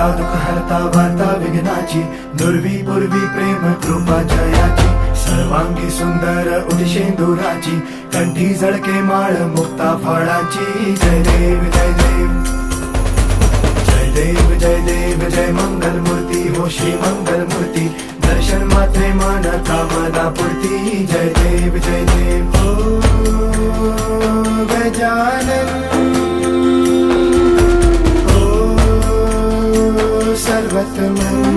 हरता दुःख हरता वार्ता विघ्नाची, दुर्वी पूर्वी प्रेम कृपा जयाची, सर्वांगी सुंदर उदिशेंदुराची, कंठी झळके माळ मुक्ता फळाची. जय देव जय देव जय देव जय देव जय मंगल मूर्ती हो श्री मंगल मूर्ती, दर्शन मात्रे मन कामना पूर्ती. जय देव जय देव हो गजानन हो सर्वतमन.